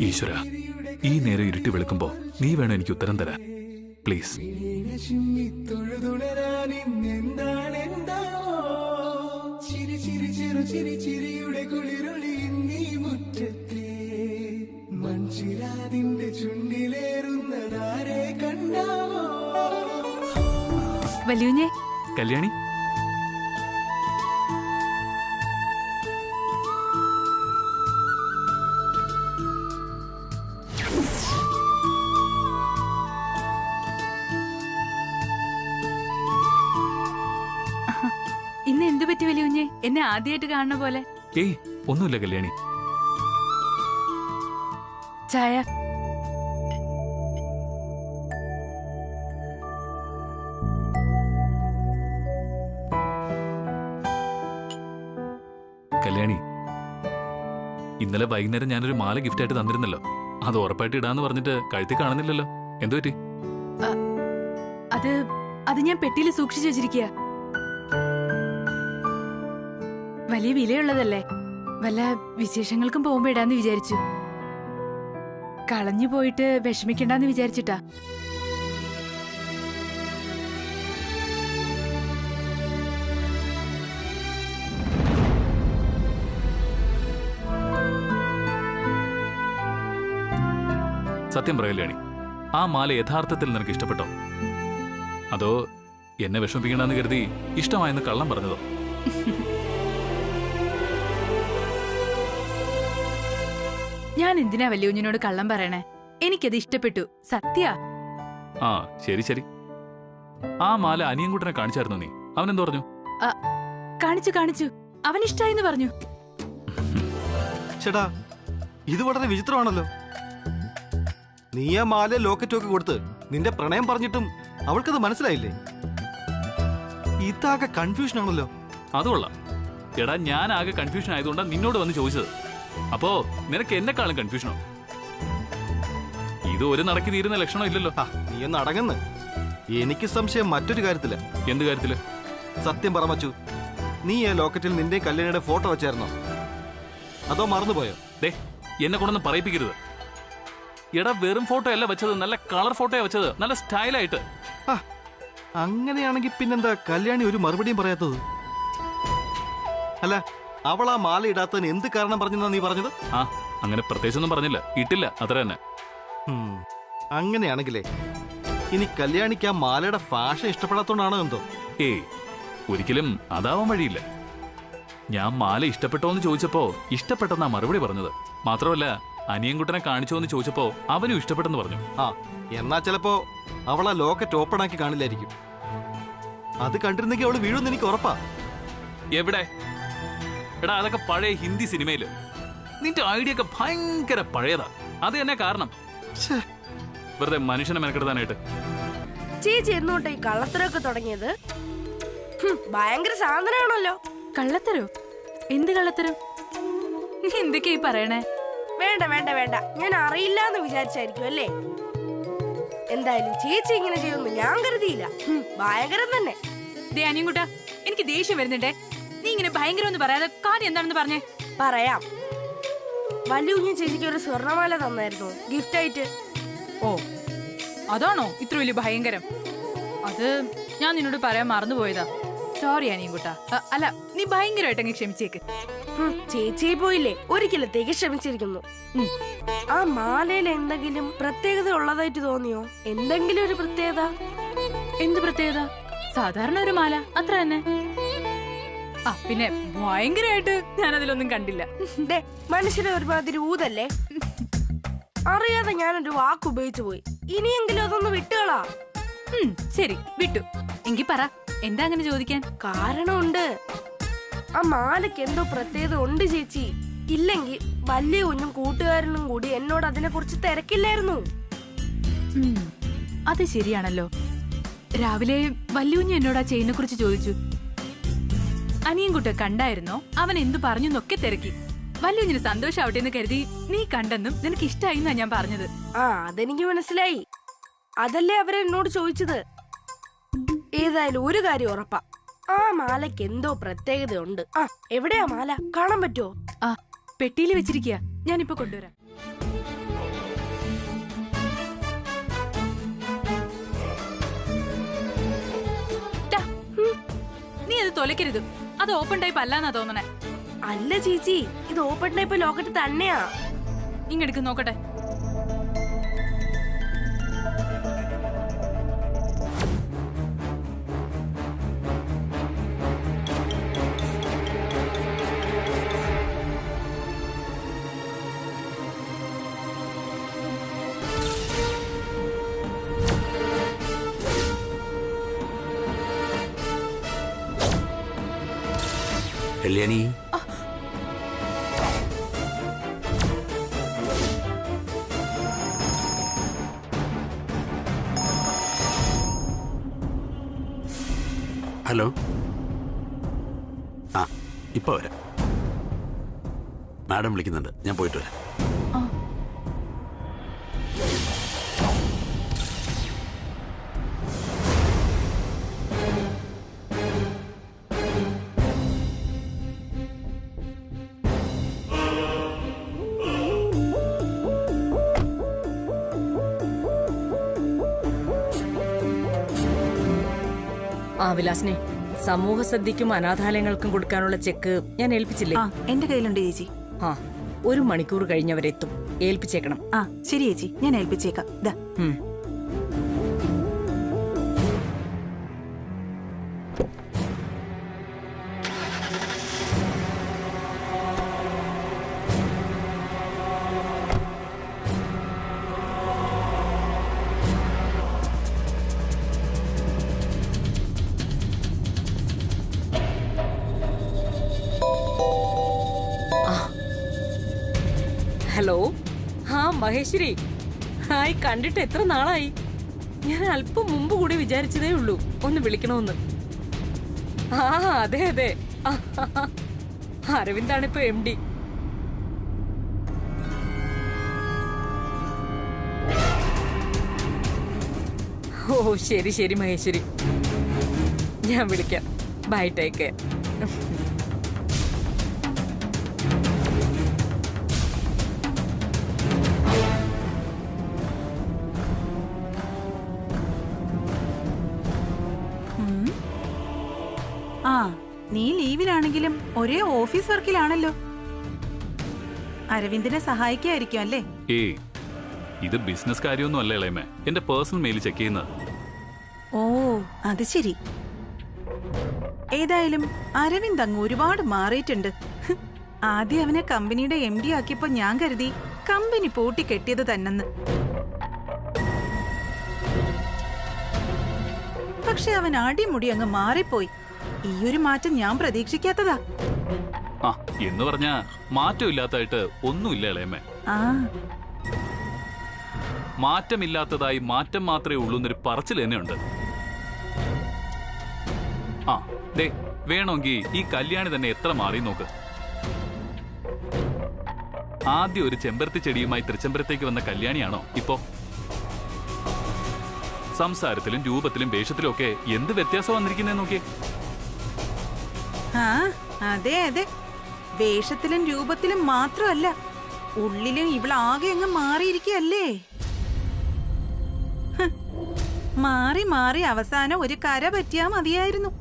ഈശ്വര, ഈ നേരം ഇരുട്ടി വെളുക്കുമ്പോ നീ വേണം എനിക്ക് ഉത്തരം തരാൻ. പ്ലീസ്. വലിയുഞ്ഞേ. കല്യാണി, ഇന്ന് എന്തു പറ്റി വലിയുഞ്ഞേ? എന്നെ ആദ്യമായിട്ട് കാണുന്ന പോലെ. ഏയ് ഒന്നുമില്ല കല്യാണി. ചായ. കല്യാണി, ഇന്നലെ വൈകുന്നേരം ഞാനൊരു മാല ഗിഫ്റ്റായിട്ട് തന്നിരുന്നല്ലോ. അത് ഉറപ്പായിട്ട് ഇടാന്ന് പറഞ്ഞിട്ട് കഴുത്തി കാണുന്നില്ലല്ലോ. എന്തു പറ്റി? അത് ഞാൻ പെട്ടിയിൽ സൂക്ഷിച്ചു വെച്ചിരിക്കുക. വലിയ വിലയുള്ളതല്ലേ, വല്ല വിശേഷങ്ങൾക്കും പോകുമ്പോ ഇടാന്ന് വിചാരിച്ചു. കളഞ്ഞു പോയിട്ട് വിഷമിക്കണ്ടെന്ന് വിചാരിച്ചിട്ടാ. സത്യം പറ കല്യാണി, ആ മാല യഥാർത്ഥത്തിൽ നിനക്ക് ഇഷ്ടപ്പെട്ടോ? അതോ എന്നെ വിഷമിപ്പിക്കണ്ടെന്ന് കരുതി ഇഷ്ടമായെന്ന് കള്ളം പറഞ്ഞതോ? ഞാൻ എന്തിനാ വലിയുഞ്ഞിനോട് കള്ളം പറയണേ? എനിക്കത് ഇഷ്ടപ്പെട്ടു, സത്യ. ആ ശരി ശരി. ആ മാല അനിയൻകുട്ടനെ കാണിച്ചായിരുന്നു നീ? അവനെന്ത് പറഞ്ഞു? കാണിച്ചു. അവൻ ഇഷ്ടായിന്ന് പറഞ്ഞു. ചേട്ടാ, ഇത് വളരെ വിചിത്രമാണല്ലോ. നീ ആ മാല ലോക്കറ്റൊക്കെ കൊടുത്ത് നിന്റെ പ്രണയം പറഞ്ഞിട്ടും അവൾക്കത് മനസ്സിലായില്ലേ? ഇതാകെ കൺഫ്യൂഷൻ ആണല്ലോ. അത് കൊള്ളാം. എടാ, ഞാൻ ആകെ കൺഫ്യൂഷൻ ആയതുകൊണ്ടാണ് നിന്നോട് വന്ന് ചോദിച്ചത്. അപ്പോ നിനക്ക് എന്നെക്കാളും കൺഫ്യൂഷനോ? ഇത് ഒരു നടക്കി തീരുന്ന ലക്ഷണം ഇല്ലല്ലോ. നീ ഒന്ന് അടങ്ങുന്നു. എനിക്ക് സംശയം മറ്റൊരു കാര്യത്തില്. എന്ത് കാര്യത്തില്? സത്യം പറ മച്ചു, നീ ആ ലോക്കറ്റിൽ നിന്റെ കല്യാണിയുടെ ഫോട്ടോ വെച്ചായിരുന്നോ? അതോ മറന്നുപോയോ? ദേ, എന്നെ കൊണ്ടൊന്നും പറയിപ്പിക്കരുത്. എടാ, വെറും ഫോട്ടോ അല്ല വെച്ചത്, നല്ല കളർ ഫോട്ടോയാ വെച്ചത്, നല്ല സ്റ്റൈലായിട്ട്. അങ്ങനെയാണെങ്കിൽ പിന്നെന്താ കല്യാണി ഒരു മറുപടിയും പറയാത്തത്? അല്ല, അവൾ ആ മാല ഇടാത്തതിന് എന്ത് കാരണം പറഞ്ഞെന്നാ നീ പറഞ്ഞത്? അങ്ങനെ പ്രത്യേകിച്ചൊന്നും പറഞ്ഞില്ല, ഇട്ടില്ല, അത്ര തന്നെ. അങ്ങനെയാണെങ്കിലേ ഇനി കല്യാണിക്ക് ആ മാലയുടെ ഫാഷൻ ഇഷ്ടപ്പെടാത്തോണ്ടാണോ എന്തോ? ഏയ്, ഒരിക്കലും അതാവാൻ വഴിയില്ല. ഞാൻ മാല ഇഷ്ടപ്പെട്ടോ എന്ന് ചോദിച്ചപ്പോ ഇഷ്ടപ്പെട്ടെന്നാ മറുപടി പറഞ്ഞത്. മാത്രമല്ല, അനിയൻകുട്ടനെ കാണിച്ചോ എന്ന് ചോദിച്ചപ്പോ അവനും ഇഷ്ടപ്പെട്ടെന്ന് പറഞ്ഞു. എന്നാ ചിലപ്പോ അവൾ ആ ലോക്കറ്റ് ഓപ്പൺ ആക്കി കാണില്ലായിരിക്കും. അത് കണ്ടിരുന്നെങ്കിൽ അവള് വീഴുമെന്ന് എനിക്ക് ഉറപ്പാ. എവിടെ? എടാ, അതൊക്കെ പഴയ ഹിന്ദി സിനിമയില്. നിന്റെ ഐഡിയ ഒക്കെ ഭയങ്കര പഴയതാ. അത് തന്നെ കാരണം. വെറുതെ മനുഷ്യനെ മെനക്കെടുത്താനായിട്ട്. ചേച്ചി എന്നോട്ടെ ഈ കള്ളത്തരമൊക്കെ തുടങ്ങിയത്? ഭയങ്കര സാധനമാണല്ലോ. കള്ളത്തരോ? എന്ത് കള്ളത്തരം? എന്തൊക്കെയായി പറയണേ? വേണ്ട വേണ്ട വേണ്ട, ഞാൻ അറിയില്ല എന്ന് വിചാരിച്ചായിരിക്കും അല്ലേ? എന്തായാലും ചേച്ചി ഇങ്ങനെ ചെയ്യുമെന്ന് ഞാൻ കരുതിയില്ല. ഭയങ്കരം തന്നെ. അനിയൻകുട്ടാ, എനിക്ക് ദേഷ്യം വരുന്നുണ്ടേ. നീ ഇങ്ങനെ ഭയങ്കരം ഒന്ന് പറയാതെ കാര്യം എന്താണെന്ന് പറഞ്ഞേ. പറയാം. വലിയ ചേച്ചിക്ക് ഒരു സ്വർണ്ണമാല തന്നായിരുന്നു ഗിഫ്റ്റ് ആയിട്ട്. ഓ, അതാണോ ഇത്ര വലിയ ഭയങ്കരം? അത് ഞാൻ നിന്നോട് പറയാൻ മറന്നുപോയതാ. സോറി അനിയൻകുട്ടാ. അല്ല, നീ ഭയങ്കരമായിട്ടങ്ങ് ക്ഷമിച്ചേക്ക്. ചേച്ചിയെ പോയില്ലേ, ഒരിക്കലത്തേക്ക് ക്ഷമിച്ചിരിക്കുന്നു. ആ മാലയിൽ എന്തെങ്കിലും പ്രത്യേകത ഉള്ളതായിട്ട് തോന്നിയോ? എന്തെങ്കിലും ഒരു പ്രത്യേകത? എന്ത് പ്രത്യേകത? സാധാരണ ഒരു മാല, അത്ര തന്നെ. പിന്നെ ഭയങ്കരമായിട്ട് ഞാനതിലൊന്നും കണ്ടില്ല. മനുഷ്യരെ ഒരുമാതിരി ഊതല്ലേ. അറിയാതെ ഞാനൊരു വാക്ക് ഉപയോഗിച്ചു പോയി. ഇനിയെങ്കിലും അതൊന്ന് വിട്ടുകളാ. ശരി, വിട്ടു. എങ്കി പറ, എന്താ അങ്ങനെ ചോദിക്കാൻ? കാരണമുണ്ട്. ആ മാലയ്ക്ക് എന്തോ പ്രത്യേകത ഉണ്ട് ചേച്ചി. ഇല്ലെങ്കിൽ വലിയ കുഞ്ഞും കൂട്ടുകാരനും കൂടി എന്നോട് അതിനെ കുറിച്ച് തിരക്കില്ലായിരുന്നു. അത് ശരിയാണല്ലോ. രാവിലെ വല്യുഞ്ഞു എന്നോട് ആ ചെയിനെ കുറിച്ച് ചോദിച്ചു. അനിയൻകുട്ട കണ്ടായിരുന്നോ, അവൻ എന്തു പറഞ്ഞു എന്നൊക്കെ തിരക്കി. വല്യുഞ്ഞിന് സന്തോഷാവട്ടെ എന്ന് കരുതി നീ കണ്ടെന്നും നിനക്ക് ഇഷ്ടായി എന്നാ ഞാൻ പറഞ്ഞത്. അതെനിക്ക് മനസ്സിലായി. അതല്ലേ അവരെന്നോട് ചോദിച്ചത്. ഏതായാലും ഒരു കാര്യം ഉറപ്പാ, ആ മാലയ്ക്ക് എന്തോ പ്രത്യേകതയുണ്ട്. എവിടെയാ മാല? കാണാൻ പറ്റുമോ? പെട്ടിയിൽ വെച്ചിരിക്കുക, ഞാനിപ്പോ കൊണ്ടുവരാം. തൊലക്കരുത്. അത് ഓപ്പൺ ടൈപ്പ് അല്ലാന്നാ തോന്നണേ. അല്ല ചേച്ചി, ഇത് ഓപ്പൺ ടൈപ്പ് ലോക്കറ്റ് തന്നെയാ. ഇങ്ങെടുക്ക് നോക്കട്ടെ. കല്യാണി, ഹലോ. ആ, ഇപ്പൊ വരാം. മാഡം വിളിക്കുന്നുണ്ട്, ഞാൻ പോയിട്ട് വരാം. വിലാസിനെ, സമൂഹ സദ്യക്കും അനാഥാലയങ്ങൾക്കും കൊടുക്കാനുള്ള ചെക്ക് ഞാൻ ഏൽപ്പിച്ചില്ലേ? എന്റെ കയ്യിലുണ്ട് ചേച്ചി. 1 മണിക്കൂർ കഴിഞ്ഞവരെത്തും. ഏൽപ്പിച്ചേക്കണം. ശരി ചേച്ചി, ഞാൻ ഏൽപ്പിച്ചേക്കാം. ഹലോ. മഹേശ്വരി, ഹായ്. കണ്ടിട്ട് എത്ര നാളായി. ഞാൻ അല്പം മുമ്പ് കൂടി വിചാരിച്ചതേ ഉള്ളൂ ഒന്ന് വിളിക്കണമെന്ന്. അതെ അതെ, അരവിന്ദാണിപ്പോ MD. ഓ ശരി ശരി മഹേശ്വരി, ഞാൻ വിളിക്കാം. Bye, take care. നീ ലീവിലാണെങ്കിലും ഒരേ ഓഫീസ് വർക്കിലാണല്ലോ. അരവിന്ദിനെ സഹായിക്കായിരിക്കും അല്ലേ? ഇത് ബിസിനസ് കാര്യമൊന്നും അല്ല ഇളയമേ, എന്റെ പേഴ്സണൽ മെയിൽ ചെക്ക് ചെയ്യുന്നത്. ഓ അത് ശരി. ഏതായാലും അരവിന്ദ് അങ്ങ് ഒരുപാട് മാറിയിട്ടുണ്ട്. ആദ്യം അവനെ കമ്പനിയുടെ MD ആക്കിയപ്പോ ഞാൻ കരുതി കമ്പനി പൂട്ടി കെട്ടിയത് തന്നെന്ന്. പക്ഷെ അവൻ അടിമുടി അങ്ങ് മാറിപ്പോയി. ഈയൊരു മാറ്റം ഞാൻ പ്രതീക്ഷിക്കാത്തതാ. എന്ന് പറഞ്ഞാ മാറ്റമില്ലാത്തായിട്ട് ഒന്നുമില്ല ഇളയമേ. മാറ്റമില്ലാത്തതായി മാറ്റം മാത്രമേ ഉള്ളൂ എന്നൊരു പറച്ചിൽ തന്നെയുണ്ട്. വേണമെങ്കിൽ ഈ കല്യാണി തന്നെ എത്ര മാറി നോക്ക്. ആദ്യം ഒരു ചെമ്പരത്തി ചെടിയുമായി തൃച്ചംബരത്തേക്ക് വന്ന കല്യാണിയാണോ ഇപ്പോ? സംസാരത്തിലും രൂപത്തിലും വേഷത്തിലും ഒക്കെ എന്ത് വ്യത്യാസം വന്നിരിക്കുന്നേ നോക്കിയേ. അതെ അതെ, വേഷത്തിലും രൂപത്തിലും മാത്രമല്ല, ഉള്ളിലും ഇവളാകെ അങ്ങ് മാറിയിരിക്കല്ലേ. മാറി മാറി അവസാനം ഒരു കര പറ്റിയാ മതിയായിരുന്നു.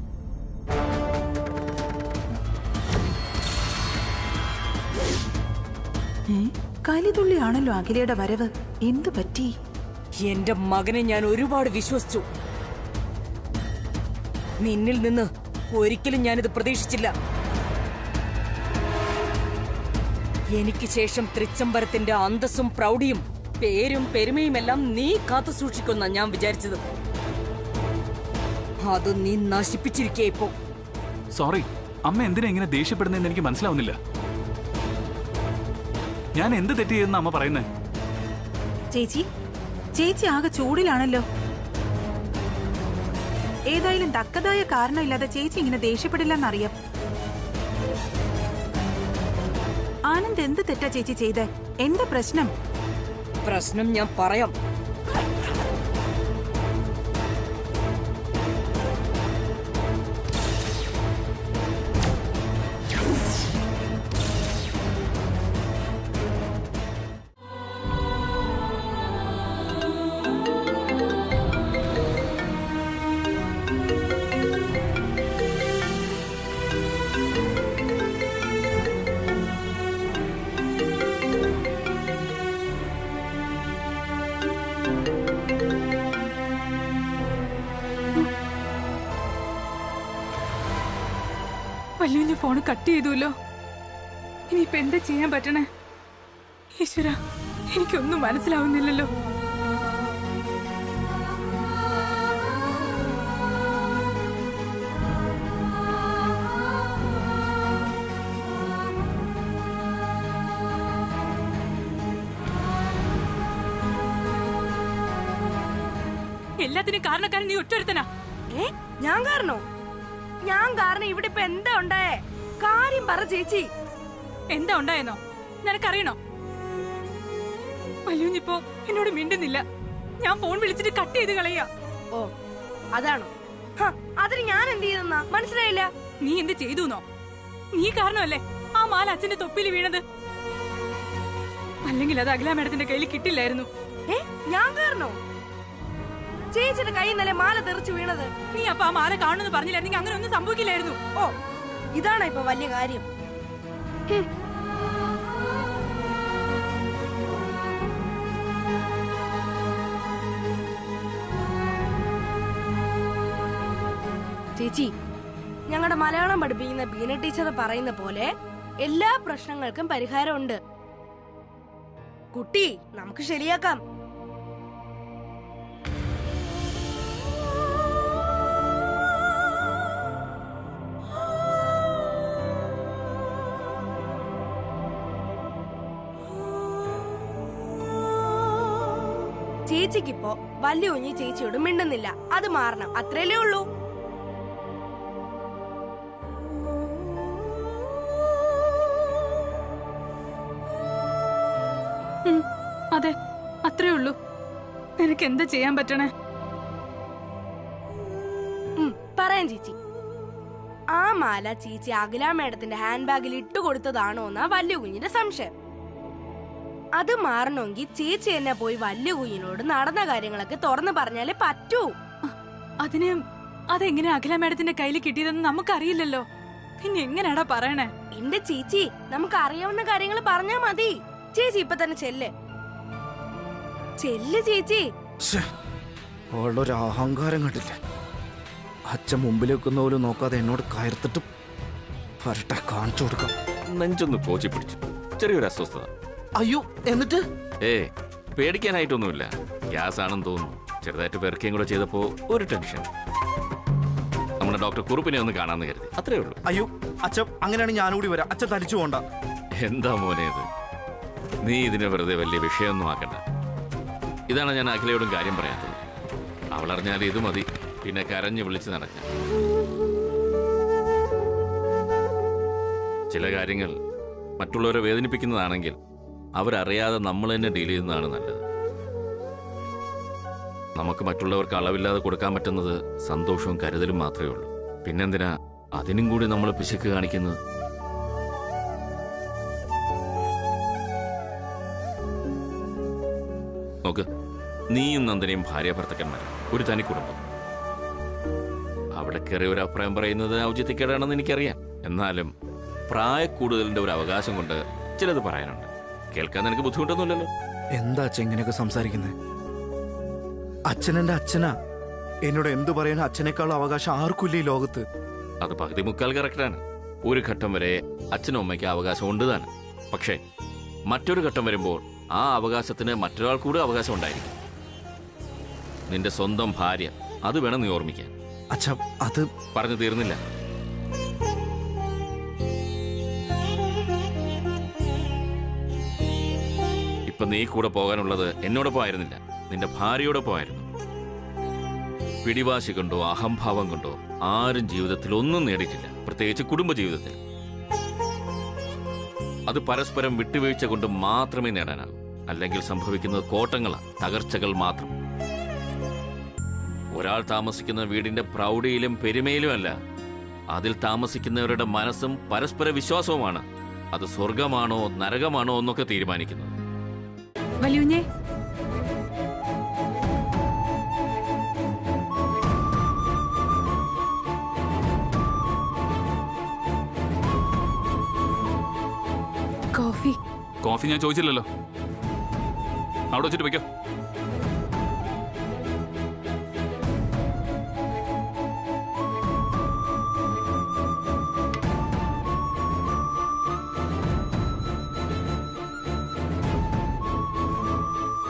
കലിതുള്ളിയാണല്ലോ അഖിലയുടെ വരവ്. എന്തു പറ്റി? എന്റെ മകനെ ഞാൻ ഒരുപാട് വിശ്വസിച്ചു. നിന്നിൽ നിന്ന് ഒരിക്കലും ഞാനിത് പ്രതീക്ഷിച്ചില്ല. എനിക്ക് ശേഷം തൃച്ചംബരത്തിന്റെ അന്തസ്സും പ്രൗഢിയും പേരും പെരുമയുമെല്ലാം നീ കാത്തു സൂക്ഷിക്കുന്ന ഞാൻ വിചാരിച്ചത്. അത് നീ നശിപ്പിച്ചിരിക്കേ ഇപ്പോ. സോറി, അമ്മ എന്തിനാ ഇങ്ങനെ ദേഷ്യപ്പെടുന്നതെന്ന് എനിക്ക് മനസ്സിലാവുന്നില്ല. ഞാൻ എന്ത് തെറ്റ് ചെയ്തെന്ന് അമ്മ പറയുന്നേ? ചേച്ചി ആകെ ചൂടിലാണല്ലോ. ഏതായാലും തക്കതായ കാരണമില്ലാതെ ചേച്ചി ഇങ്ങനെ ദേഷ്യപ്പെടില്ലെന്നറിയാം. ആനന്ദ് എന്ത് തെറ്റാ ചേച്ചി ചെയ്തേ? എന്താ പ്രശ്നം? പ്രശ്നം ഞാൻ പറയാം. ഫോൺ കട്ട് ചെയ്തുല്ലോ. ഇനിയിപ്പൊ എന്താ ചെയ്യാൻ പറ്റണേ? ഈശ്വര, എനിക്കൊന്നും മനസ്സിലാവുന്നില്ലല്ലോ. എല്ലാത്തിനും കാരണക്കാരൻ നീ ഒറ്റൊരുത്തനാ. ഞാൻ കാരണോ? ഞാൻ കാരണം ഇവിടെ ഇപ്പൊ എന്താ ഉണ്ടായേ? കാര്യം പറ ചേച്ചി. എന്താ ഉണ്ടായെന്നോ നിനക്കറിയണോ? വല്യുഞ്ഞിപ്പോ എന്നോട് മിണ്ടുന്നില്ല. ഞാൻ ഫോൺ വിളിച്ചിട്ട് കട്ട് ചെയ്ത് കളയാ. ഓ അതാണോ? അതിന് ഞാൻ എന്ത് ചെയ്തെന്നാ മനസ്സിലായില്ല. നീ എന്ത് ചെയ്തുന്നോ? നീ കാരണമല്ലേ ആ മാല അച്ഛന്റെ തൊപ്പിയിൽ വീണത്. അല്ലെങ്കിൽ അത് അഖില മേഡത്തിന്റെ കയ്യിൽ കിട്ടില്ലായിരുന്നു. ഞാൻ കാരണോ? ചേച്ചിയുടെ കൈ ഇന്നലെ മാല തെറിച്ചു വീണത്. നീ അപ്പൊ ആ മാല കാണുന്നു പറഞ്ഞില്ലായിരുന്നെങ്കിൽ അങ്ങനെ ഒന്നും സംഭവിക്കില്ലായിരുന്നു. ഓ ഇതാണോ ഇപ്പൊ വലിയ കാര്യം? ചേച്ചി, ഞങ്ങളുടെ മലയാളം പഠിപ്പിക്കുന്ന ബീന ടീച്ചർ പറയുന്ന പോലെ എല്ലാ പ്രശ്നങ്ങൾക്കും പരിഹാരമുണ്ട്. കുട്ടി, നമുക്ക് ശരിയാക്കാം. ചേച്ചിക്കിപ്പോ വലിയ കുഞ്ഞി ചേച്ചിയോട് മിണ്ടുന്നില്ല. അത് മാറണം, അത്രയല്ലേ ഉള്ളൂ. അതെ, അത്രേ ഉള്ളൂ. നിനക്ക് എന്താ ചെയ്യാൻ പറ്റണേ? പറയാൻ ചേച്ചി. ആ മാല ചേച്ചി അഖില മേഡത്തിന്റെ ഹാൻഡ് ബാഗിൽ ഇട്ടു കൊടുത്തതാണോ എന്നാ വലിയ കുഞ്ഞിന്റെ സംശയം. അത് മാറണമെങ്കിൽ ചേച്ചി എന്നെ പോയി വലിയ കുഞ്ഞിനോട് നടന്ന കാര്യങ്ങളൊക്കെ തുറന്നു പറഞ്ഞാലേ പറ്റൂ. അതെങ്ങനെ അഖില മേഡത്തിന്റെ കയ്യിൽ കിട്ടിയതെന്ന് നമുക്കറിയില്ലല്ലോ. പിന്നെ എങ്ങനെയാടാ പറയണേ? എന്റെ ചേച്ചി, നമുക്ക് അറിയാവുന്ന കാര്യങ്ങൾ പറഞ്ഞാ മതി. ചേച്ചി ഇപ്പൊ തന്നെ ചെല്ല് ചേച്ചി. അവളുടെ അഹങ്കാരം കണ്ടില്ല. അച്ഛൻ മുമ്പിൽ വെക്കുന്ന പോലും നോക്കാതെ എന്നോട് കയർത്തിട്ട് വരട്ടെ, കാണിച്ചു കൊടുക്കാം. നെഞ്ചൊന്ന് കോച്ചി പിടിച്ചു, ചെറിയൊരു അസ്വസ്ഥത. അയ്യോ, എന്നിട്ട്? പേടിക്കാനായിട്ടൊന്നുമില്ല. ഗ്യാസ് ആണെന്ന് തോന്നുന്നു. ചെറുതായിട്ട് പെറുക്കുകയും കൂടെ ചെയ്തപ്പോ ഒരു ടെൻഷൻ. നമ്മുടെ ഡോക്ടർ കുറുപ്പിനെ ഒന്ന് കാണാന്ന് കരുതി, അത്രേ ഉള്ളൂ. അയ്യോ അച്ഛൻ, അങ്ങനെയാണ് ഞാനുകൂടി വരാം. അച്ഛൻ തനിച്ചു പോണ്ട. എന്താ മോനെ ഇത്? നീ ഇതിനെ വെറുതെ വലിയ വിഷയമൊന്നും ആക്കണ്ട. ഇതാണ് ഞാൻ അഖിലയോടും കാര്യം പറയാത്തത്. അവളറിഞ്ഞാൽ ഇത് മതി, പിന്നെ കരഞ്ഞു വിളിച്ച് നടക്കാം. ചില കാര്യങ്ങൾ മറ്റുള്ളവരെ വേദനിപ്പിക്കുന്നതാണെങ്കിൽ അവരറിയാതെ നമ്മൾ തന്നെ ഡീൽ ചെയ്യുന്നതാണ് നല്ലത്. നമുക്ക് മറ്റുള്ളവർക്ക് അളവില്ലാതെ കൊടുക്കാൻ പറ്റുന്നത് സന്തോഷവും കരുതലും മാത്രമേ ഉള്ളൂ. പിന്നെന്തിനാ അതിനും കൂടി നമ്മൾ പിശുക്ക് കാണിക്കുന്നത്? നോക്ക്, നീയും നന്ദനയും ഭാര്യ ഭർത്തക്കന്മാരും, ഒരു തനി കുടുംബം. അവിടെ കയറി ഒരു അഭിപ്രായം പറയുന്നത് ഔചിത്യക്കേടാണെന്ന് എനിക്കറിയാം. എന്നാലും പ്രായക്കൂടുതലിന്റെ ഒരു അവകാശം കൊണ്ട് ചിലത് പറയാനുണ്ട്. കേൾക്കാൻ നിനക്ക് ബുദ്ധിമുട്ടൊന്നുമില്ലല്ലോ. എന്താ അച്ഛൻ ഇങ്ങനെയൊക്കെ സംസാരിക്കുന്നത്? അച്ഛൻ എന്റെ അച്ഛനാ. എന്നോട് എന്തു പറയാനും അച്ഛനേക്കാളും അവകാശം ആർക്കില്ല ഈ ലോകത്ത്. അത് പകുതി മുക്കാൽ കറക്റ്റാണ്. ഒരു ഘട്ടം വരെ അച്ഛനും അമ്മയ്ക്ക് അവകാശം ഉണ്ട് താൻ. പക്ഷേ മറ്റൊരു ഘട്ടം വരുമ്പോൾ ആ അവകാശത്തിന് മറ്റൊരാൾ കൂടെ അവകാശം ഉണ്ടായിരിക്കും. നിന്റെ സ്വന്തം ഭാര്യ, അത് വേണം നീ ഓർമ്മിക്കാൻ. അച്ഛാ, അത് പറഞ്ഞു തീർന്നില്ല. ഇപ്പൊ നീ കൂടെ പോകാനുള്ളത് എന്നോടൊപ്പം ആയിരുന്നില്ല, നിന്റെ ഭാര്യയോടൊപ്പം ആയിരുന്നു. പിടിവാശി കൊണ്ടോ അഹംഭാവം കൊണ്ടോ ആരും ജീവിതത്തിൽ ഒന്നും നേടിയിട്ടില്ല, പ്രത്യേകിച്ച് കുടുംബജീവിതത്തിൽ. അത് പരസ്പരം വിട്ടുവീഴ്ച കൊണ്ട് മാത്രമേ നേടാനാകൂ. അല്ലെങ്കിൽ സംഭവിക്കുന്നത് കോട്ടങ്ങളാണ്, തകർച്ചകൾ മാത്രം. ഒരാൾ താമസിക്കുന്ന വീടിന്റെ പ്രൗഢിയിലും പെരുമയിലും അല്ല, അതിൽ താമസിക്കുന്നവരുടെ മനസ്സും പരസ്പര വിശ്വാസവുമാണ് അത് സ്വർഗമാണോ നരകമാണോ എന്നൊക്കെ തീരുമാനിക്കുന്നത്. വലിയുഞ്ഞേ, കോഫി ഞാൻ ചോദിച്ചില്ലല്ലോ. അവിടെ വെച്ചിട്ട് വെക്കോ.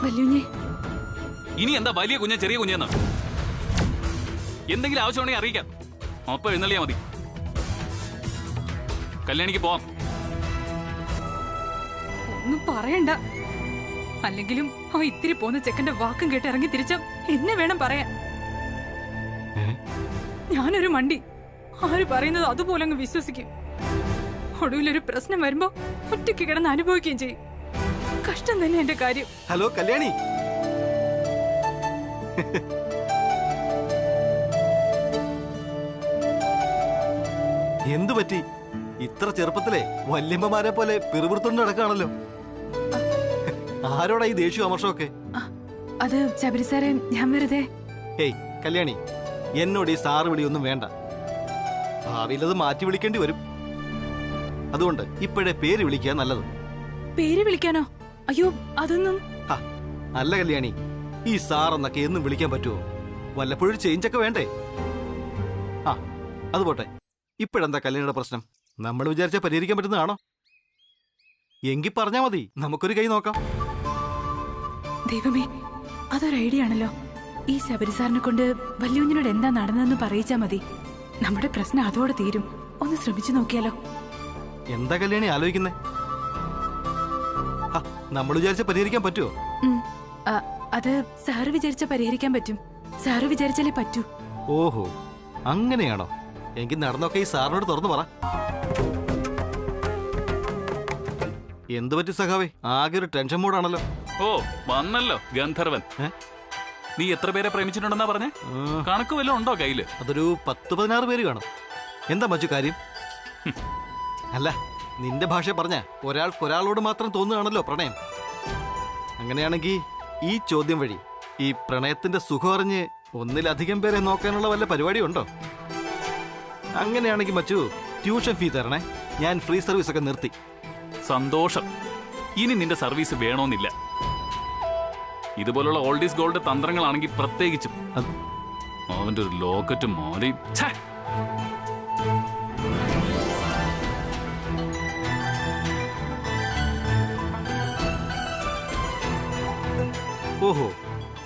വല്യുഞ്ഞെ, ഇനി എന്താ വലിയ കുഞ്ഞ് ചെറിയ കുഞ്ഞെന്ന്? എന്തെങ്കിലും ആവശ്യമുണ്ടെങ്കിൽ അറിയിക്കാം. ഒപ്പം എഴുന്നള്ളിയാ മതി. കല്യാണിക്ക് പോവാം. ഒന്നും പറയണ്ട. അല്ലെങ്കിലും ആ ഇത്തിരി പോന്ന ചെക്കന്റെ വാക്കും കേട്ട് ഇറങ്ങി തിരിച്ച എന്നെ വേണം പറയാൻ. ഞാനൊരു മണ്ടി. ആര് പറയുന്നത് അതുപോലെ അങ്ങ് വിശ്വസിക്കും. ഒടുവിലൊരു പ്രശ്നം വരുമ്പോ ഒറ്റയ്ക്ക് കിടന്ന് അനുഭവിക്കുകയും ചെയ്യും. കഷ്ടം തന്നെ എന്റെ കാര്യം. ഹലോ കല്യാണി. എന്തു പറ്റി? ഇത്ര ചെറുപ്പത്തിലെ വല്യമ്മമാരെ പോലെ പിറുപിറുത്തോണ്ട് നടക്കാണല്ലോ. ആരോടാ ഈ ദേഷ്യം അമർഷമൊക്കെ? അത് ശബരി സാറേ, ഞാൻ വെറുതെ. ഹേയ് കല്യാണി, എന്നോട് ഈ സാറ് വിളിയൊന്നും വേണ്ട. ഭാവിയിൽ അത് മാറ്റി വിളിക്കേണ്ടി വരും. അതുകൊണ്ട് ഇപ്പോഴേ പേര് വിളിക്കുക നല്ലത്. പേര് വിളിക്കാനോ? അയ്യോ, അതൊന്നും. അല്ല കല്യാണി, ഈ സാറെന്നൊക്കെ എന്നും വിളിക്കാൻ പറ്റുമോ? വല്ലപ്പോഴും ചേഞ്ചൊക്കെ വേണ്ടേ? അത് പോട്ടെ. ഇപ്പോഴെന്താ കല്യാണിയുടെ പ്രശ്നം? നമ്മൾ വിചാരിച്ചാൽ പരിഹരിക്കാൻ പറ്റുന്നതാണോ? എങ്കിൽ പറഞ്ഞാ മതി, നമുക്കൊരു കൈ നോക്കാം. ദൈവമേ, അതൊരു ഐഡിയ ആണല്ലോ. ഈ ശബരി സാറിനെ കൊണ്ട് വല്യുഞ്ഞിനോട് എന്താ നടന്നതെന്ന് പറയിച്ചാ മതി. നമ്മുടെ പ്രശ്നം അതോടെ തീരും. ഒന്ന് ശ്രമിച്ചു നോക്കിയാലോ? എന്താ കല്യാണി ആലോചിക്കുന്നേ? നമ്മൾ വിചാരിച്ച പരിഹരിക്കാൻ പറ്റുമോ? അത് സാറ് വിചാരിച്ച പരിഹരിക്കാൻ പറ്റും. സാറ് വിചാരിച്ചാലേ പറ്റൂ. ഓഹോ, അങ്ങനെയാണോ? എങ്കിൽ നടന്നൊക്കെ ഈ സാറിനോട് തുറന്നു പറ. എന്തു പറ്റി സഖാവേ? ആകെ ഒരു ടെൻഷൻ മൂടാണല്ലോ. ഓ, വന്നല്ലോ ഗന്ധർവൻ. നീ എത്ര പേരെ പ്രേമിച്ചിട്ടുണ്ടെന്നാ പറഞ്ഞേ? കണക്ക് വല്ലതും ഉണ്ടോ കയ്യില്? അതൊരു 10-16 പേര് കാണും. എന്താ മച്ചു കാര്യം? അല്ല, നിന്റെ ഭാഷ പറഞ്ഞ ഒരാൾക്കൊരാളോട് മാത്രം തോന്നുകയാണല്ലോ പ്രണയം. അങ്ങനെയാണെങ്കിൽ ഈ ചോദ്യം വഴി ഈ പ്രണയത്തിന്റെ സുഖം അറിഞ്ഞ് ഒന്നിലധികം പേരെ നോക്കാനുള്ള വല്ല പരിപാടിയുണ്ടോ? അങ്ങനെയാണെങ്കിൽ മച്ചു, ട്യൂഷൻ ഫീ തരണേ. ഞാൻ ഫ്രീ സർവീസ് ഒക്കെ നിർത്തി. സന്തോഷം. ഇനി നിന്റെ സർവീസ് വേണമെന്നില്ല. ഇതുപോലുള്ള ഓൾഡ് ഈസ് ഗോൾഡ് തന്ത്രങ്ങളാണെങ്കിൽ പ്രത്യേകിച്ചും. അവന്റെ ഒരു ലോക്കറ്റും മോലയും. ഓഹോ,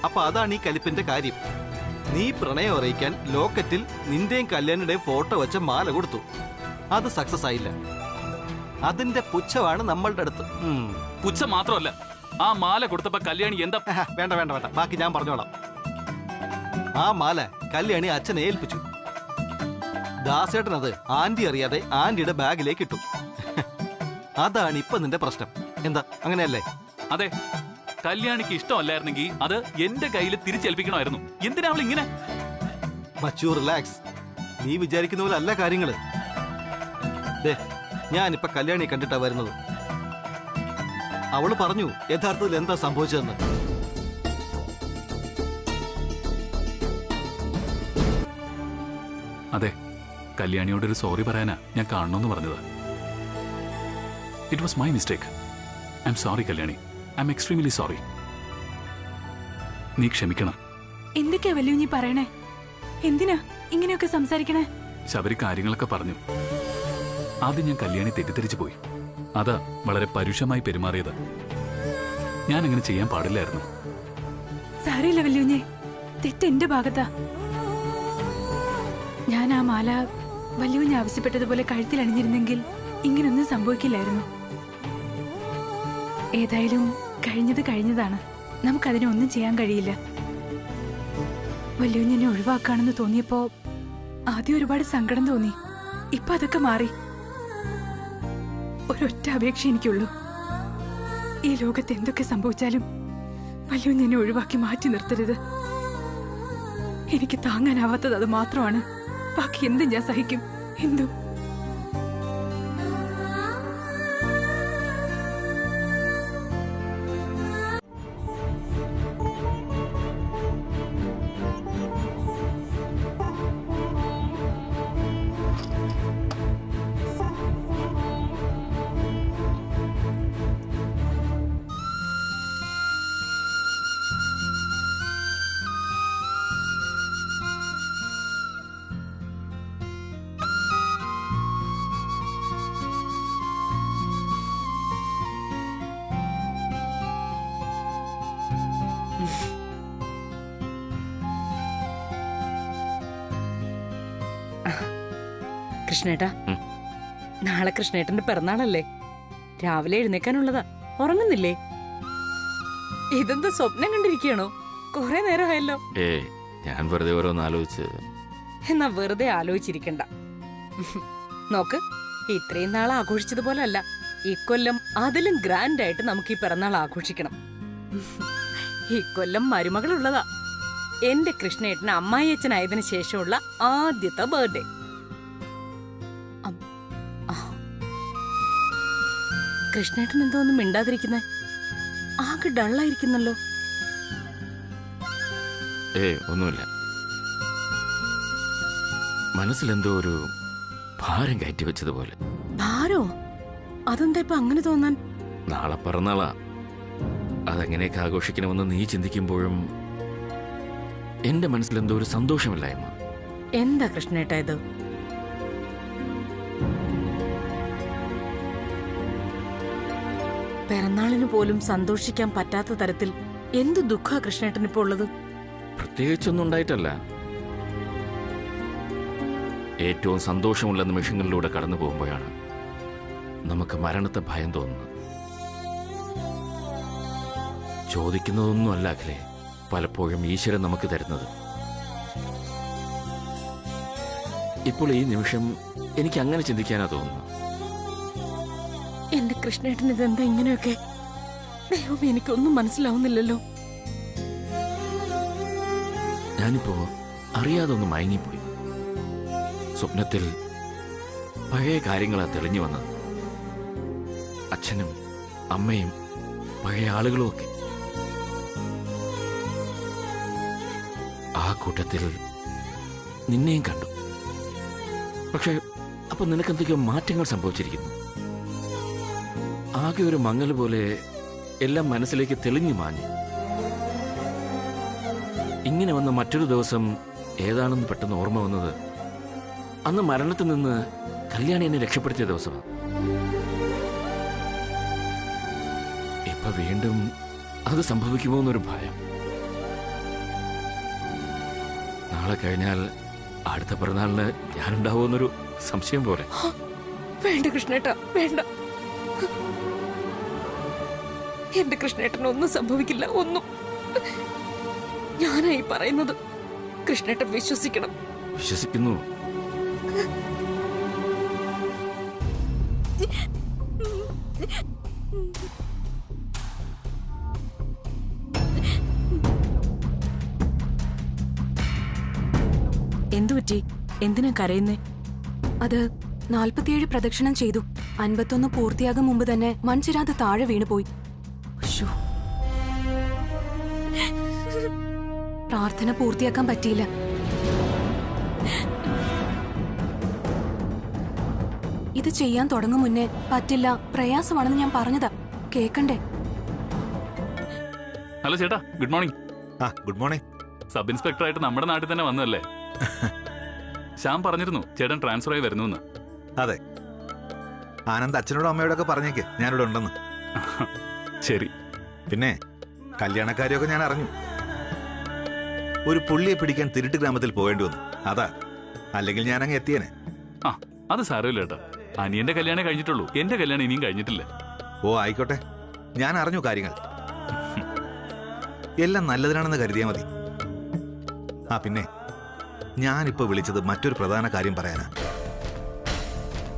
അപ്പൊ അതാണ് ഈ കലിപ്പിന്റെ കാര്യം. നീ പ്രണയം അറിയിക്കാൻ ലോക്കറ്റിൽ നിന്റെയും കല്യാണിയുടെയും ഫോട്ടോ വെച്ച മാല കൊടുത്തു. അത് സക്സസ് ആയില്ല. അതിന്റെ പുച്ഛമാണ് നമ്മളുടെ അടുത്ത്. പുച്ഛം മാത്രമല്ല, ആ മാല കൊടുത്തപ്പോ കല്യാണി എന്താ? വേണ്ട വേണ്ട വേണ്ട, ബാക്കി ഞാൻ പറഞ്ഞോളാം. ആ മാല കല്യാണി അച്ഛനെ ഏൽപ്പിച്ചു. ദാസേട്ടൻ അത് ആന്റി അറിയാതെ ആന്റിയുടെ ബാഗിലേക്ക് ഇട്ടു. അതാണ് ഇപ്പൊ നിന്റെ പ്രശ്നം. എന്താ, അങ്ങനെയല്ലേ? അതെ. കല്യാണിക്ക് ഇഷ്ടമല്ലായിരുന്നെങ്കിൽ അത് എന്റെ കയ്യിൽ തിരിച്ചേൽപ്പിക്കണമായിരുന്നു. എന്തിനാ അവൾ ഇങ്ങനെ? മച്ചു, റിലാക്സ്. നീ വിചാരിക്കുന്ന പോലെ അല്ല കാര്യങ്ങള്. ഞാനിപ്പൊ കല്യാണിയെ കണ്ടിട്ടാ വരുന്നത്. അവള് പറഞ്ഞു യഥാർത്ഥത്തിൽ എന്താ സംഭവിച്ചതെന്ന്. അതെ, കല്യാണിയോടൊരു സോറി പറയാനാ ഞാൻ കാണണമെന്ന് പറഞ്ഞത്. It was my mistake. I am sorry Kalyani. I am extremely sorry. നീ ക്ഷമിക്കണം. എന്തൊക്കെയാ വല്യുഞ്ഞി പറയണേ? എന്തിനാ ഇങ്ങനെയൊക്കെ സംസാരിക്കണേ? ശബരി കാര്യങ്ങളൊക്കെ പറഞ്ഞു. ആദ്യം ഞാൻ കല്യാണി തെറ്റിദ്ധരിച്ചു പോയി. അതാ വളരെ പരുഷമായി പെരുമാറിയത്. ഞാൻ അങ്ങനെ ചെയ്യാൻ പാടില്ലായിരുന്നു. സാരമില്ല വല്യുഞ്ഞെ, തെറ്റെന്റെ ഭാഗത്താ. ഞാൻ ആ മാല വല്യുഞ്ഞ് ആവശ്യപ്പെട്ടതുപോലെ കഴുത്തിൽ അണിഞ്ഞിരുന്നെങ്കിൽ ഇങ്ങനൊന്നും സംഭവിക്കില്ലായിരുന്നു. ഏതായാലും കഴിഞ്ഞത് കഴിഞ്ഞതാണ്. നമുക്കതിനെ ഒന്നും ചെയ്യാൻ കഴിയില്ല. വല്യുഞ്ഞെന്നെ ഒഴിവാക്കാണെന്ന് തോന്നിയപ്പോ ആദ്യം ഒരുപാട് സങ്കടം തോന്നി. ഇപ്പൊ അതൊക്കെ മാറി. ഒരൊറ്റ അപേക്ഷ എനിക്കുള്ളൂ. ഈ ലോകത്ത് എന്തൊക്കെ സംഭവിച്ചാലും വല്യുഞ്ഞെന്നെ ഒഴിവാക്കി മാറ്റി നിർത്തരുത്. എനിക്ക് താങ്ങാനാവാത്തത് അത് മാത്രമാണ്. ബാക്കി എന്തും ഞാൻ സഹിക്കും. എന്തും. കൃഷ്ണേട്ടാ, ഉം. നാളെ കൃഷ്ണേട്ടന്റെ പിറന്നാളല്ലേ? രാവിലെ എഴുന്നേക്കാനുള്ളതാ. ഉറങ്ങുന്നില്ലേ? ഇതെന്താ സ്വപ്നം കണ്ടിരിക്കുകയാണോ? കുറെ നേരമായല്ലോ. ഞാൻ വെറുതെ ഓരോന്ന് ആലോചിച്ച്. എന്നാ വെറുതെ ആലോചിച്ചിരിക്കണ്ട. നോക്ക്, ഇത്രയും നാൾ ആഘോഷിച്ചതുപോലെ അല്ല, ഇക്കൊല്ലം അതിലും ഗ്രാൻഡ് ആയിട്ട് നമുക്ക് ഈ പിറന്നാൾ ആഘോഷിക്കണം. ഇക്കൊല്ലം മരുമകളുള്ളതാ. എന്റെ കൃഷ്ണേട്ടന് അമ്മായിയച്ഛനായതിനു ശേഷമുള്ള ആദ്യത്തെ ബർത്ത്ഡേ. കൃഷ്ണേട്ടൻ എന്തോന്നും മിണ്ടാതിരിക്കുന്നേ? ആകെ ഡള്ളായിരിക്കുന്നല്ലോ. ഒന്നുമില്ല. മനസ്സിലെന്തോ ഒരു ഭാരം കയറ്റി വെച്ചതുപോലെ. ഭാരോ? അതെന്താ ഇപ്പൊ അങ്ങനെ തോന്നാൻ? നാളെ പിറന്നാളാ. അതെങ്ങനെയൊക്കെ ആഘോഷിക്കണമെന്ന് നീ ചിന്തിക്കുമ്പോഴും എന്റെ മനസ്സിലെന്തോ ഒരു സന്തോഷമില്ലായ്മ. എന്താ കൃഷ്ണേട്ടാ ഇത്? പിറന്നാളിന് പോലും സന്തോഷിക്കാൻ പറ്റാത്ത തരത്തിൽ എന്തു ദുഃഖ കൃഷ്ണേട്ടൻ ഇപ്പോ ഉള്ളത്? പ്രത്യേകിച്ചൊന്നും ഉണ്ടായിട്ടല്ല. ഏറ്റവും സന്തോഷമുള്ള നിമിഷങ്ങളിലൂടെ കടന്നു പോകുമ്പോഴാണ് നമുക്ക് മരണത്തെ ഭയം തോന്നുന്നത്. ചോദിക്കുന്നതൊന്നും അല്ല അഖിലേ, പലപ്പോഴും ഈശ്വരൻ നമുക്ക് തരുന്നത്. ഇപ്പോൾ ഈ നിമിഷം എനിക്ക് അങ്ങനെ ചിന്തിക്കാനാ തോന്നുന്നു. എന്റെ കൃഷ്ണേട്ടൻ ഇതെന്താ ഇങ്ങനെയൊക്കെ? ദൈവം, എനിക്കൊന്നും മനസ്സിലാവുന്നില്ലല്ലോ. ഞാനിപ്പോ അറിയാതെ ഒന്ന് മയങ്ങിപ്പോയി. സ്വപ്നത്തിൽ പഴയ കാര്യങ്ങളാ തെളിഞ്ഞു വന്നത്. അച്ഛനും അമ്മയും പഴയ ആളുകളും ഒക്കെ. ആ കൂട്ടത്തിൽ നിന്നെയും കണ്ടു. പക്ഷെ അപ്പൊ നിനക്കെന്തൊക്കെയോ മാറ്റങ്ങൾ സംഭവിച്ചിരിക്കുന്നു. ആകെ ഒരു മങ്ങൽ പോലെ എല്ലാം മനസ്സിലേക്ക് തെളിഞ്ഞു മാഞ്ഞു. ഇങ്ങനെ വന്ന മറ്റൊരു ദിവസം ഏതാണെന്ന് പെട്ടെന്ന് ഓർമ്മ വന്നത് അന്ന് മരണത്തിൽ നിന്ന് കല്യാണി എന്നെ രക്ഷപ്പെടുത്തിയ ദിവസമാണ്. ഇപ്പൊ വീണ്ടും അത് സംഭവിക്കുമോ എന്നൊരു ഭയം. നാളെ കഴിഞ്ഞാൽ അടുത്ത പിറന്നാളിന് ഞാനുണ്ടാവുമെന്നൊരു സംശയം പോലെ. വേണ്ട കൃഷ്ണേട്ട, വേണ്ട. എന്റെ കൃഷ്ണേട്ടന് ഒന്നും സംഭവിക്കില്ല, ഒന്നും. ഞാനായി പറയുന്നത്. കൃഷ്ണേട്ടൻ വിശ്വസിക്കണം. വിശ്വസിക്കുന്നു. എന്തുപറ്റി? എന്തിനാ കരയുന്നേ? അത് 47 പ്രദക്ഷിണം ചെയ്തു. 51 പൂർത്തിയാകും മുമ്പ് തന്നെ മൺചിരാത് താഴെ വീണുപോയി. പ്രാർത്ഥന പൂർത്തിയാക്കാൻ പറ്റിയില്ല. ഇത് ചെയ്യാൻ തുടങ്ങും മുന്നേ പറ്റില്ല, പ്രയാസമാണെന്ന് ഞാൻ പറഞ്ഞതാ. കേക്കണ്ടേ? ഹലോ ചേട്ടാ, good morning. Good morning. Sub ഇൻസ്പെക്ടറായിട്ട് നമ്മുടെ നാട്ടിൽ തന്നെ വന്നല്ലേ? ശ്യാം പറഞ്ഞിരുന്നു ചേട്ടൻ ട്രാൻസ്ഫർ ആയി വരുന്നു. അതെ, ആനന്ദ് അച്ഛനോടും അമ്മയോടൊക്കെ പറഞ്ഞേക്ക് ഞാനിവിടെ ഉണ്ടെന്ന്. ശരി. പിന്നെ കല്യാണക്കാരെയൊക്കെ ഞാൻ അറിഞ്ഞു. ഒരു പുള്ളിയെ പിടിക്കാൻ തിരുട്ട് ഗ്രാമത്തിൽ പോകേണ്ടി വന്നു. അതാ, അല്ലെങ്കിൽ ഞാൻ അങ്ങ് എത്തിയേനെ. അത് സാരമില്ല ചേട്ടാ, അനിയന്റെ കല്യാണം കഴിഞ്ഞിട്ടുള്ളൂ, എന്റെ കല്യാണം ഇനിയും കഴിഞ്ഞിട്ടില്ല. ഓ ആയിക്കോട്ടെ, ഞാൻ അറിഞ്ഞു കാര്യങ്ങൾ. എല്ലാം നല്ലതിനാണെന്ന് കരുതിയാൽ മതി. പിന്നെ ഞാനിപ്പോ വിളിച്ചത് മറ്റൊരു പ്രധാന കാര്യം പറയാനാ.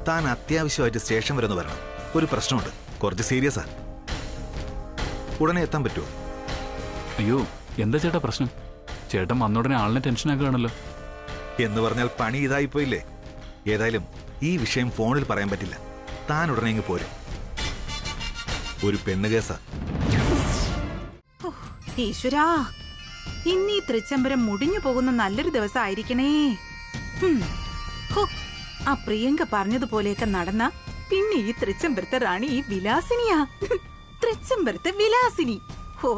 താൻ അത്യാവശ്യമായിട്ട് സ്റ്റേഷൻ വരെ ഒന്ന് വരണം. ഒരു പ്രശ്നമുണ്ട്, കുറച്ച് സീരിയസാ. ഉടനെ എത്താൻ പറ്റുമോ? അയ്യോ, എന്താ ചേട്ടാ പ്രശ്നം? ചേട്ടൻ വന്നുടനെ ആളിനെ ടെൻഷനാക്കുകയാണല്ലോ. എന്ന് പറഞ്ഞാൽ പണി ഇതായിപ്പോയില്ലേ. ഏതായാലും ഈ വിഷയം ഫോണിൽ പറയാൻ പറ്റില്ല. താൻ ഉടനെ ഇങ്ങ് പോരും. ഒരു പെണ്ണ് കേസാ. ഈശ്വരാ, ഇന്നീ തൃച്ചംബരം മുടിഞ്ഞു പോകുന്ന നല്ലൊരു ദിവസം ആയിരിക്കണേ. ആ പ്രിയങ്ക പറഞ്ഞതുപോലെയൊക്കെ നടന്ന പിന്നെ ഈ തൃച്ചംബരത്തെ റാണി ഈ വിലാസിനിയാ. തൃച്ചംബരത്തെ വിലാസിനി. ഓ,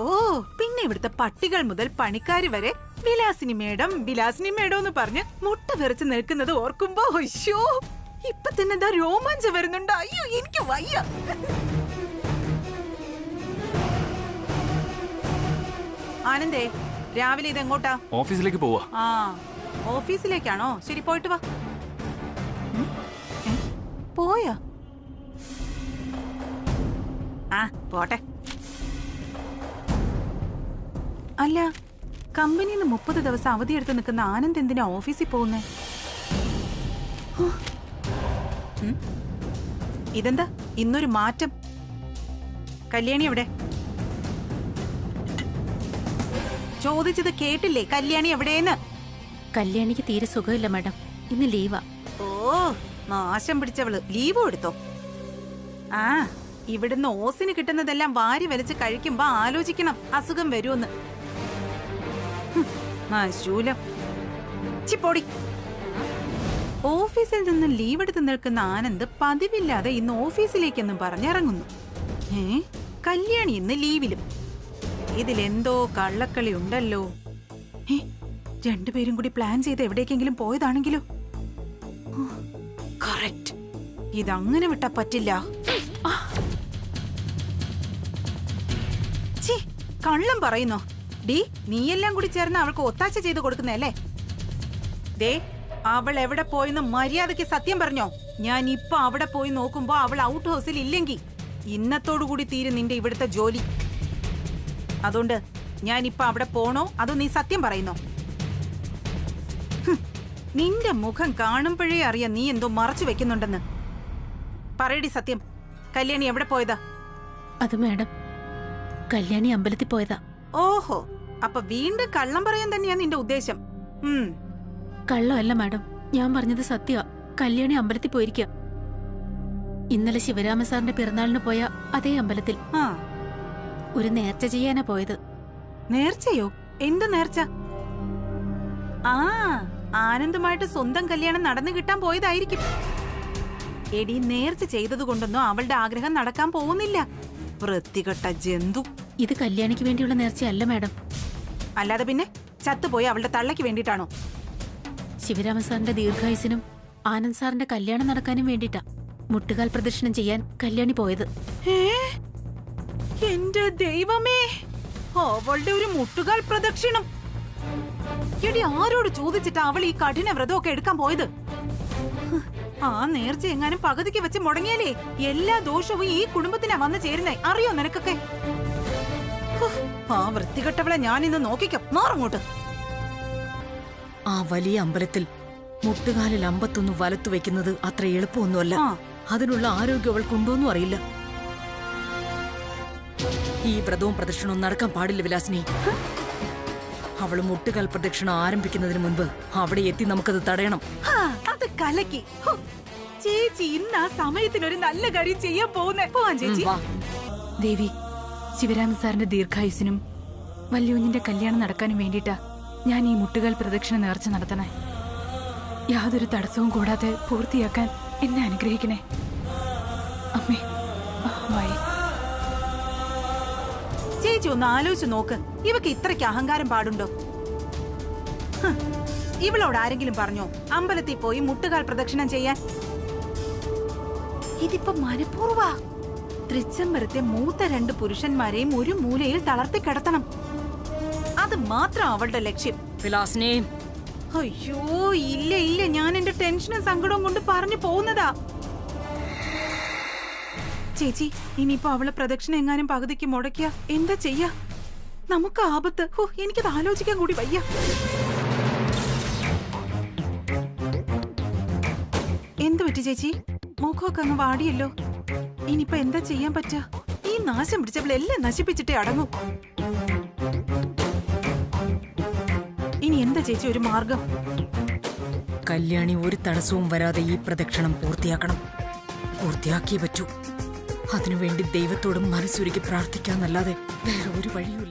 പിന്നെ ഇവിടുത്തെ പട്ടികൾ മുതൽ പണിക്കാര് വരെ വിലാസിനി മേഡം, വിലാസിനി മേഡം എന്ന് പറഞ്ഞ് മുട്ട വിറച്ച് നിൽക്കുന്നത് ഓർക്കുമ്പോ അയ്യോ, ഇപ്പൊ തന്നെ എന്താ രോമാഞ്ചം വരുന്നുണ്ട്. അയ്യോ, എനിക്ക് വയ്യ. ആനന്ദേ, രാവിലെ ഇതെങ്ങോട്ടാ? ഓഫീസിലേക്ക് പോവാ. ഓഫീസിലേക്കാണോ? ശരി, പോയിട്ട് വാ. പോയാ? ആ പോട്ടെ. അല്ല, കമ്പനിന്ന് 30 ദിവസം അവധിയെടുത്ത് നിൽക്കുന്ന ആനന്ദ് എന്തിനാ ഓഫീസിൽ പോകുന്നേ? ഇതെന്താ ഇന്നൊരു മാറ്റം? കല്യാണി എവിടെ? ചോദിച്ചത് കേട്ടില്ലേ? കല്യാണി എവിടെയെന്ന്? കല്യാണിക്ക് തീരെ സുഖമില്ല മാഡം, ഇന്ന് ലീവാ. ഓ, നാശം പിടിച്ചവള് ലീവും എടുത്തോ? ആ, ഇവിടുന്ന് ഓസിന് കിട്ടുന്നതെല്ലാം വാരി വലിച്ച് കഴിക്കുമ്പോ ആലോചിക്കണം അസുഖം വരുമെന്ന്. ശൂലം. ചിപ്പോടി. ഓഫീസിൽ നിന്ന് ലീവ് എടുത്ത് നിൽക്കുന്ന ആനന്ദ് പതിവില്ലാതെ ഇന്ന് ഓഫീസിലേക്കെന്നും പറഞ്ഞിറങ്ങുന്നു. കല്യാണി ഇന്ന് ലീവിലും. ഇതിലെന്തോ കള്ളക്കളി ഉണ്ടല്ലോ. രണ്ടുപേരും കൂടി പ്ലാൻ ചെയ്ത് എവിടേക്കെങ്കിലും പോയതാണെങ്കിലോ? കറക്റ്റ്. ഇതങ്ങനെ വിട്ടാ പറ്റില്ല. കള്ളം പറയുന്നോ? ഡി, നീയെല്ലാം കൂടി ചേർന്ന് അവൾക്ക് ഒത്താശ ചെയ്ത് കൊടുക്കുന്നല്ലേ? ദേ, അവൾ എവിടെ പോയെന്ന് മര്യാദയ്ക്ക് സത്യം പറഞ്ഞോ. ഞാൻ ഇപ്പൊ അവിടെ പോയി നോക്കുമ്പോ അവൾ ഔട്ട് ഹൗസിൽ ഇല്ലെങ്കിൽ ഇന്നത്തോടുകൂടി തീരും നിന്റെ ഇവിടുത്തെ ജോലി. അതുകൊണ്ട് ഞാൻ ഇപ്പൊ അവിടെ പോണോ അതോ നീ സത്യം പറയുന്നോ? നിന്റെ മുഖം കാണുമ്പോഴേ അറിയാം നീ എന്തോ മറച്ചു വെക്കുന്നുണ്ടെന്ന്. പറയടി സത്യം. കല്യാണി എവിടെ പോയതാ? അത് മാഡം, കല്യാണി അമ്പലത്തിൽ പോയതാ. ഓഹോ, അപ്പൊ വീണ്ടും കള്ളം പറയാൻ തന്നെയാ നിന്റെ ഉദ്ദേശം? കള്ളമല്ല മാഡം, ഞാൻ പറഞ്ഞത് സത്യ. കല്യാണി അമ്പലത്തിൽ പോയിരിക്കുക. ഇന്നലെ ശിവരാമ സാറിന്റെ പിറന്നാളിന് പോയ അതേ അമ്പലത്തിൽ. ഒരു നേർച്ച ചെയ്യാനാ പോയത്. നേർച്ചയോ? എന്ത് നേർച്ച? ആ, ആനന്ദുമായിട്ട് സ്വന്തം കല്യാണം നടന്നു കിട്ടാൻ പോയതായിരിക്കും. എടി, നേർച്ച ചെയ്തത് കൊണ്ടൊന്നും അവളുടെ ആഗ്രഹം നടക്കാൻ പോകുന്നില്ല. വൃത്തികെട്ട ജന്തു. ഇത് കല്യാണിക്ക് വേണ്ടിയുള്ള നേർച്ചയല്ല മാഡം. അല്ലാതെ പിന്നെ ചത്തുപോയി അവളുടെ തള്ളയ്ക്ക് വേണ്ടിട്ടാണോ? ശിവരാമ സാറിന്റെ ദീർഘായുസിനും ആനന്ദ് സാറിന്റെ കല്യാണം നടക്കാനും വേണ്ടിട്ടാ മുട്ടുകാൽ പ്രദർശനം ചെയ്യാൻ കല്യാണി പോയത്. എന്റെ ദൈവമേ, അവളുടെ ഒരു മുട്ടുകാൽ പ്രദക്ഷിണം. എടി, ആരോട് ചോദിച്ചിട്ടാ അവൾ ഈ കഠിന വ്രതമൊക്കെ എടുക്കാൻ പോയത്? ആ നേർച്ച എങ്ങാനും പകുതിക്ക് വെച്ച് മുടങ്ങിയാലേ എല്ലാ ദോഷവും ഈ കുടുംബത്തിനാ വന്ന് ചേരുന്നേ. അറിയോ നിനക്കൊക്കെ? ആ വൃത്തികെട്ടവളെ ഞാൻ ഇന്ന് നോക്കിക്കാം. മാറങ്ങോട്ട്. ആ വലിയ അമ്പലത്തിൽ മുട്ടുകാലിൽ 51 വലത്തു വെക്കുന്നത് അത്ര എളുപ്പമൊന്നുമല്ല. അതിനുള്ള ആരോഗ്യം അവൾക്കുണ്ടോന്നും അറിയില്ല. ഈ വ്രതവും പ്രദക്ഷിണവും നടക്കാൻ പാടില്ല വിലാസിനി. അവള് മുട്ടുകാൽ പ്രദക്ഷിണം ആരംഭിക്കുന്നതിന് മുൻപ് അവിടെ എത്തി നമുക്കത് തടയണം. അത് കലക്കി. ചേച്ചി ഇന്ന് ആ സമയത്തിനൊരു നല്ല കാര്യം ചെയ്യാൻ പോകുന്നേ. പോവാൻ ചേച്ചി. ദേവി, ശിവരാമ സാറിന്റെ ദീർഘായുസിനും വല്യൂഞ്ഞിന്റെ കല്യാണം നടക്കാനും വേണ്ടിട്ടാ ഞാൻ ഈ മുട്ടുകാൽ പ്രദക്ഷിണ നേർച്ച നടത്തണേ. യാതൊരു തടസ്സവും കൂടാതെ പൂർത്തിയാക്കാൻ എന്നെ അനുഗ്രഹിക്കണേ അമ്മേ. ചേച്ചി ഒന്ന് ആലോചിച്ച് നോക്ക്. ഇവക്ക് ഇത്രയ്ക്ക് അഹങ്കാരം പാടുണ്ടോ? ഇവളോട് ആരെങ്കിലും പറഞ്ഞോ അമ്പലത്തിൽ പോയി മുട്ടുകാൽ പ്രദക്ഷിണം ചെയ്യാൻ? ഇതിപ്പോ മനഃപൂർവ്വ. തൃച്ചംബരത്തെ മൂത്ത 2 പുരുഷന്മാരെയും ഒരു മൂലയിൽ തളർത്തി കിടത്തണം. അത് മാത്രം അവളുടെ ലക്ഷ്യം. വിലാസിനി. അയ്യോ, ഇല്ല ഇല്ല, ഞാൻ എന്റെ ടെൻഷനും സങ്കടവും കൊണ്ട് പറഞ്ഞു പോകുന്നതാ. ചേച്ചി, ഇനിയിപ്പോ അവളെ പ്രദക്ഷിണം എങ്ങാനും പകുതിക്ക് മുടക്കിയ എന്താ ചെയ്യാ? നമുക്ക് ആപത്ത്. എനിക്കത് ആലോചിക്കാൻ കൂടി വയ്യ. എന്ത് പറ്റി ചേച്ചി? മുഖമൊക്കെ അങ്ങ് വാടിയല്ലോ. ഇനിയിപ്പോ എന്താ ചെയ്യാൻ പറ്റാ? ഈ നാശം പിടിച്ചവളെല്ലാം നശിപ്പിച്ചിട്ടേ അടങ്ങൂ. ഇനി എന്താ ചേച്ചി ഒരു മാർഗം? കല്യാണി ഒരു തടസ്സവും വരാതെ ഈ പ്രദക്ഷിണം പൂർത്തിയാക്കണം. പൂർത്തിയാക്കിയേ പറ്റൂ. അതിനുവേണ്ടി ദൈവത്തോടും മനസ്സുരുക്കി പ്രാർത്ഥിക്കാന്നല്ലാതെ വേറെ ഒരു വഴിയുമില്ല.